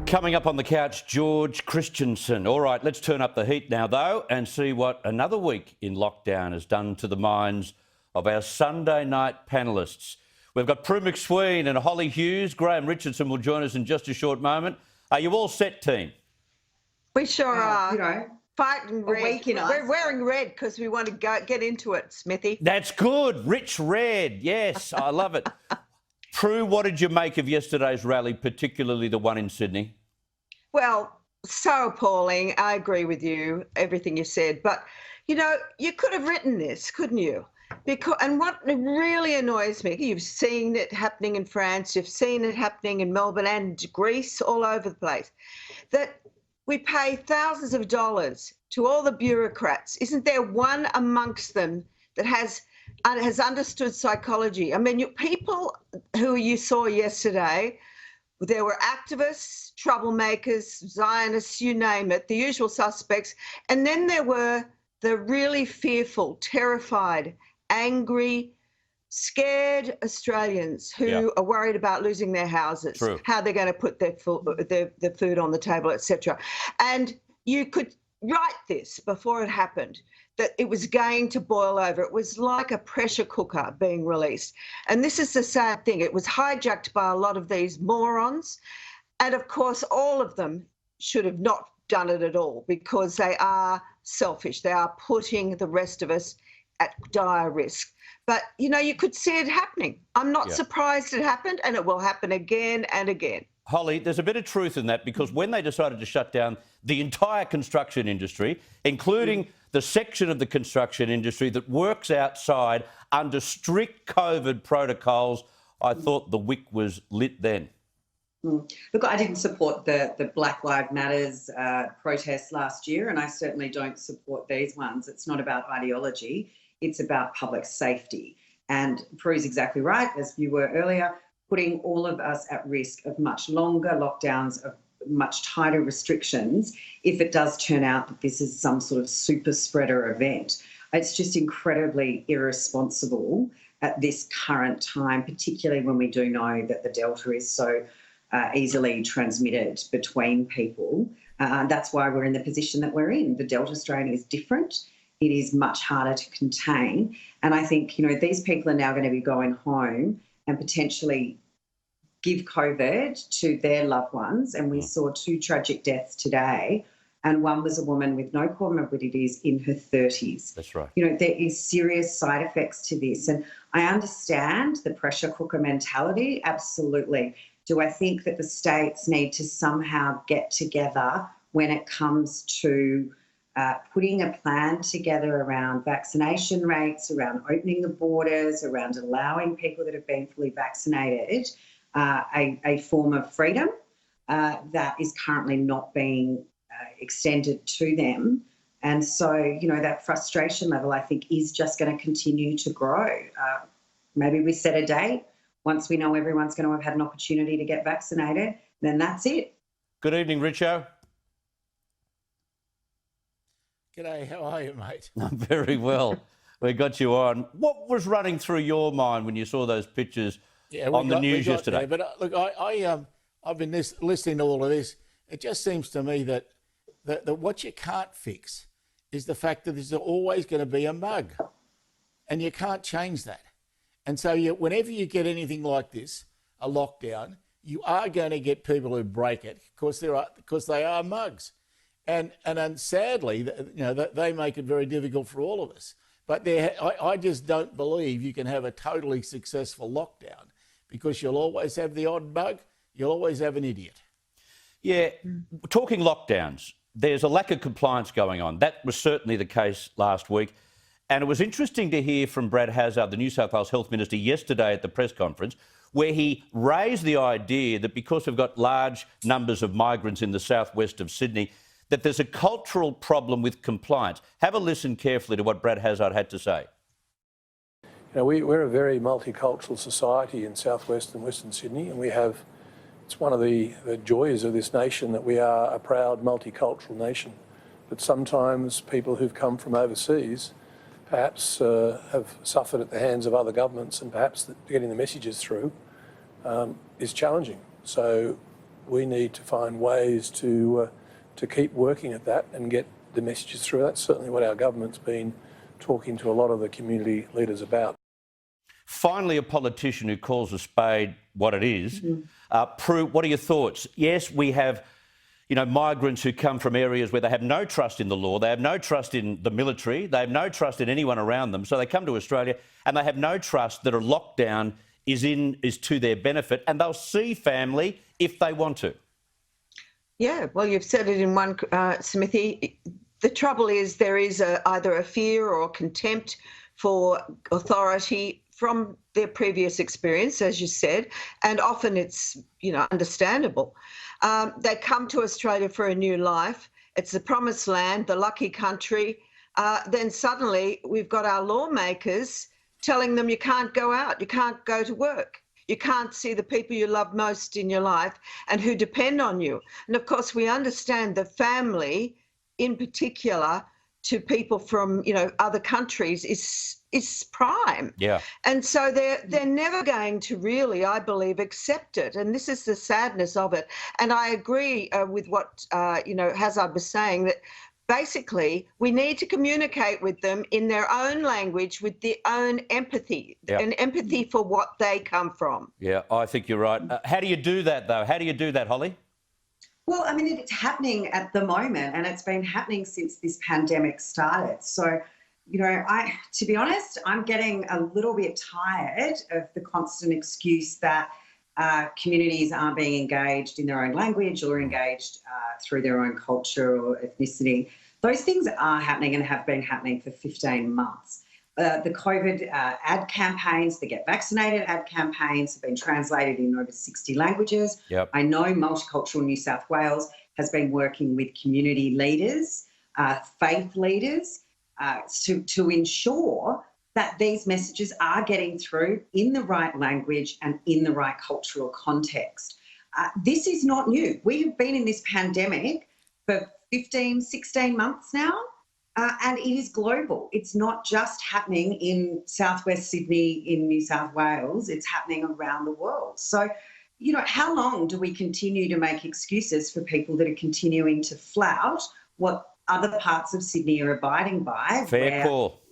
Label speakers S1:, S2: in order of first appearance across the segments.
S1: Coming up on the couch, George Christensen. All right, let's turn up the heat now, though, and see what another week in lockdown has done to the minds of our Sunday night panellists. We've got Prue McSween and Holly Hughes. Graham Richardson will join us in just a short moment. Are you all set, team?
S2: We sure are.
S3: You know,
S2: fighting red. We're wearing red because we want to get into it, Smithy.
S1: That's good. Rich red. Yes, I love it. Prue, what did you make of yesterday's rally, particularly the one in Sydney?
S2: Well, so appalling. I agree with you, everything you said. But, you know, you could have written this, couldn't you? And what really annoys me, you've seen it happening in France, you've seen it happening in Melbourne and Greece, all over the place, that we pay thousands of dollars to all the bureaucrats. Isn't there one amongst them that has understood psychology? I mean, people who you saw yesterday, there were activists, troublemakers, Zionists, you name it, the usual suspects. And then there were the really fearful, terrified, angry, scared Australians who are worried about losing their houses, how they're going to put their food on the table, etc. And you could write this before it happened, that it was going to boil over. It was like a pressure cooker being released. And this is the sad thing. It was hijacked by a lot of these morons. And of course, all of them should have not done it at all because they are selfish. They are putting the rest of us at dire risk. But, you know, you could see it happening. I'm not surprised it happened, and it will happen again and again.
S1: Holly, there's a bit of truth in that because when they decided to shut down the entire construction industry, including the section of the construction industry that works outside under strict COVID protocols, I thought the wick was lit then.
S3: Look, I didn't support the Black Lives Matters protests last year, and I certainly don't support these ones. It's not about ideology. It's about public safety. And Prue's exactly right, as you were earlier, putting all of us at risk of much longer lockdowns, of much tighter restrictions, if it does turn out that this is some sort of super spreader event. It's just incredibly irresponsible at this current time, particularly when we do know that the Delta is so easily transmitted between people. That's why we're in the position that we're in. The Delta strain is different. It is much harder to contain. And I think, you know, these people are now going to be going home and potentially give COVID to their loved ones. And we saw 2 tragic deaths today. And one was a woman with no comorbidities in her 30s.
S1: That's right.
S3: You know, there is serious side effects to this. And I understand the pressure cooker mentality, absolutely. Do I think that the states need to somehow get together when it comes to putting a plan together around vaccination rates, around opening the borders, around allowing people that have been fully vaccinated a form of freedom that is currently not being extended to them? And so, you know, that frustration level, I think, is just going to continue to grow. Maybe we set a date. Once we know everyone's going to have had an opportunity to get vaccinated, then that's it.
S1: Good evening, Richo.
S4: G'day, how are you, mate?
S1: I'm very well. We got you on. What was running through your mind when you saw those pictures on the news yesterday?
S4: There. But look, I've been listening to all of this. It just seems to me that what you can't fix is the fact that there's always going to be a mug, and you can't change that. And so whenever you get anything like this, a lockdown, you are going to get people who break it because they are mugs. And sadly, you know, they make it very difficult for all of us. But I just don't believe you can have a totally successful lockdown because you'll always have the odd bug, you'll always have an idiot.
S1: Yeah, talking lockdowns, there's a lack of compliance going on. That was certainly the case last week. And it was interesting to hear from Brad Hazzard, the New South Wales Health Minister, yesterday at the press conference, where he raised the idea that because we've got large numbers of migrants in the southwest of Sydney, that there's a cultural problem with compliance. Have a listen carefully to what Brad Hazzard had to say.
S5: You know, we're a very multicultural society in southwest and western Sydney, and it's one of the joys of this nation that we are a proud multicultural nation. But sometimes people who've come from overseas perhaps have suffered at the hands of other governments, and perhaps getting the messages through is challenging. So we need to find ways to keep working at that and get the messages through. That's certainly what our government's been talking to a lot of the community leaders about.
S1: Finally, a politician who calls a spade what it is. Prue, what are your thoughts? Yes, we have, migrants who come from areas where they have no trust in the law, they have no trust in the military, they have no trust in anyone around them. So they come to Australia and they have no trust that a lockdown is to their benefit, and they'll see family if they want to. Yeah,
S2: well, you've said it in one, Smithy. The trouble is there is either a fear or contempt for authority from their previous experience, as you said, and often it's, understandable. They come to Australia for a new life. It's the promised land, the lucky country. Then suddenly we've got our lawmakers telling them you can't go out, you can't go to work, you can't see the people you love most in your life and who depend on you. And of course, we understand the family, in particular, to people from other countries is prime.
S1: Yeah.
S2: And so they're never going to really, I believe, accept it. And this is the sadness of it. And I agree with what Hazard was saying, that basically we need to communicate with them in their own language, with their own empathy, and empathy for what they come from.
S1: Yeah, I think you're right. How do you do that, though? How do you do that, Holly?
S3: Well, I mean, it's happening at the moment, and it's been happening since this pandemic started. So, to be honest, I'm getting a little bit tired of the constant excuse that communities aren't being engaged in their own language or engaged through their own culture or ethnicity. Those things are happening and have been happening for 15 months. The COVID ad campaigns, the Get Vaccinated ad campaigns have been translated in over 60 languages.
S1: Yep.
S3: I know Multicultural New South Wales has been working with community leaders, faith leaders, to ensure that these messages are getting through in the right language and in the right cultural context. This is not new. We have been in this pandemic for 15, 16 months now. And it is global. It's not just happening in southwest Sydney in New South Wales, it's happening around the world. So, how long do we continue to make excuses for people that are continuing to flout what other parts of Sydney are abiding by?
S1: Fair call.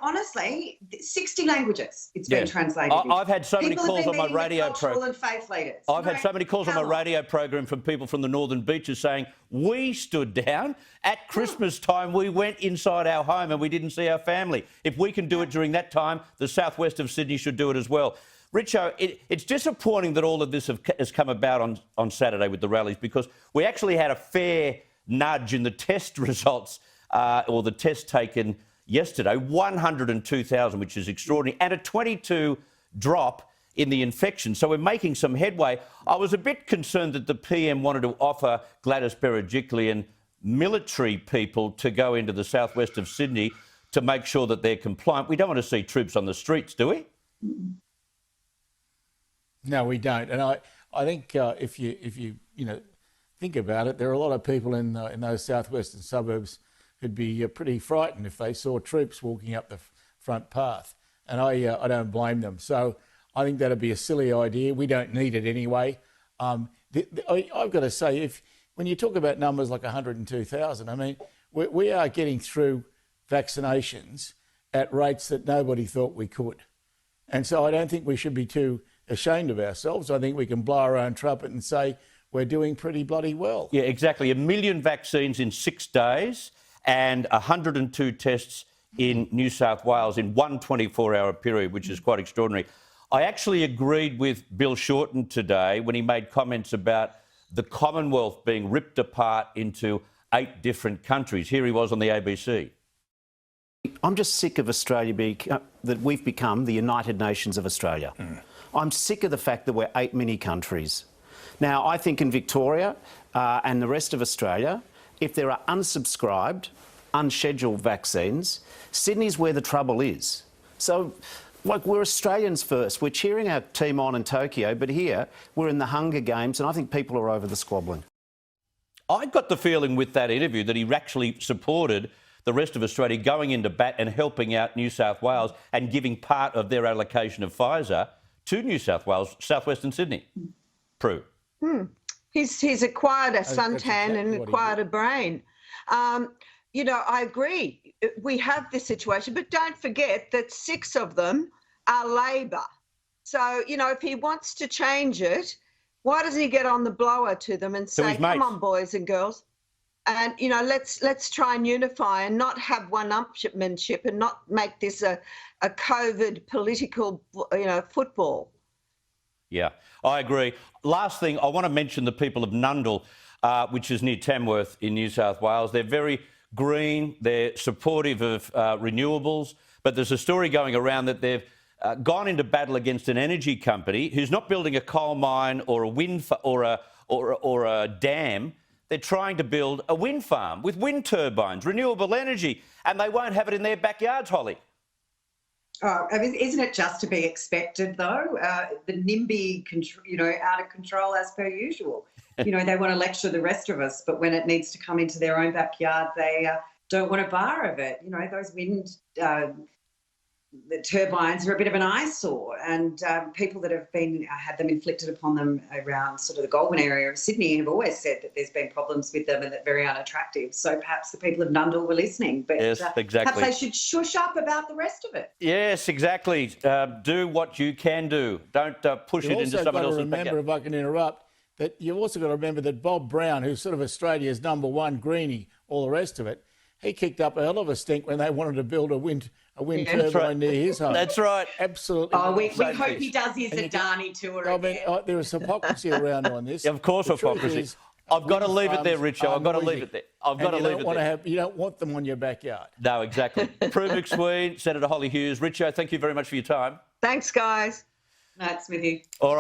S3: Honestly, 60 languages it's been translated.
S1: I've had so many calls on my radio program.
S3: And faith leaders.
S1: I've had so many calls on my radio program from people from the Northern Beaches saying, we stood down. At Christmas time, we went inside our home and we didn't see our family. If we can do it during that time, the southwest of Sydney should do it as well. Richo, it's disappointing that all of this has come about on Saturday with the rallies, because we actually had a fair nudge in the test results or the test taken yesterday, 102,000, which is extraordinary, and a 22 drop in the infection. So we're making some headway. I was a bit concerned that the PM wanted to offer Gladys Berejiklian military people to go into the southwest of Sydney to make sure that they're compliant. We don't want to see troops on the streets, do we?
S4: No, we don't. And I think if you think about it, there are a lot of people in those southwestern suburbs who'd be pretty frightened if they saw troops walking up the front path. And I don't blame them. So I think that'd be a silly idea. We don't need it anyway. I've got to say, when you talk about numbers like 102,000, I mean, we are getting through vaccinations at rates that nobody thought we could. And so I don't think we should be too ashamed of ourselves. I think we can blow our own trumpet and say we're doing pretty bloody well.
S1: Yeah, exactly. 1 million vaccines in 6 days and 102 tests in New South Wales in one 24-hour period, which is quite extraordinary. I actually agreed with Bill Shorten today when he made comments about the Commonwealth being ripped apart into 8 different countries. Here he was on the ABC.
S6: I'm just sick of Australia that we've become the United Nations of Australia. I'm sick of the fact that we're 8 mini countries. Now, I think in Victoria and the rest of Australia, if there are unsubscribed, unscheduled vaccines, Sydney's where the trouble is. So, we're Australians first. We're cheering our team on in Tokyo, but here we're in the Hunger Games, and I think people are over the squabbling.
S1: I got the feeling with that interview that he actually supported the rest of Australia going into bat and helping out New South Wales and giving part of their allocation of Pfizer to New South Wales, southwestern Sydney. Prue.
S2: He's acquired a suntan
S4: exactly
S2: and
S4: what he
S2: acquired a brain. You know, I agree. We have this situation, but don't forget that 6 of them are Labor. So, you know, if he wants to change it, why doesn't he get on the blower to them and say, come on, boys and girls, and, you know, let's try and unify and not have one-upmanship and not make this a COVID political, you know, football.
S1: Yeah, I agree. Last thing, I want to mention the people of Nundle, which is near Tamworth in New South Wales. They're very green, they're supportive of renewables, but there's a story going around that they've gone into battle against an energy company who's not building a coal mine or a wind or a dam. They're trying to build a wind farm with wind turbines, renewable energy, and they won't have it in their backyards, Holly.
S3: Oh, I mean, isn't it just to be expected, though? The NIMBY, you know, out of control as per usual. You know, they want to lecture the rest of us, but when it needs to come into their own backyard, they don't want a bar of it. You know, those wind the turbines are a bit of an eyesore, and people that have been had them inflicted upon them around sort of the Goulburn area of Sydney have always said that there's been problems with them and that very unattractive. So perhaps the people of Nundle were listening, but
S1: yes, exactly.
S3: Perhaps they should shush up about the rest of it.
S1: Yes, exactly. Do what you can do. Don't push it into someone else's backyard.
S4: Remember, if I can interrupt, that you've also got to remember that Bob Brown, who's sort of Australia's #1 greenie, all the rest of it, he kicked up a hell of a stink when they wanted to build a wind turbine near his home.
S1: That's right.
S4: Absolutely.
S3: Oh, we hope he does his Adani tour.
S4: I mean, there is hypocrisy around on this.
S1: Of course, hypocrisy. I've got to leave it there, Richo. I've got to leave it there. I've got to leave it there.
S4: You don't want them on your backyard.
S1: No, exactly. Prue McSween, Senator Holly Hughes. Richo, thank you very much for your time.
S2: Thanks, guys.
S3: That's with you.
S1: All right.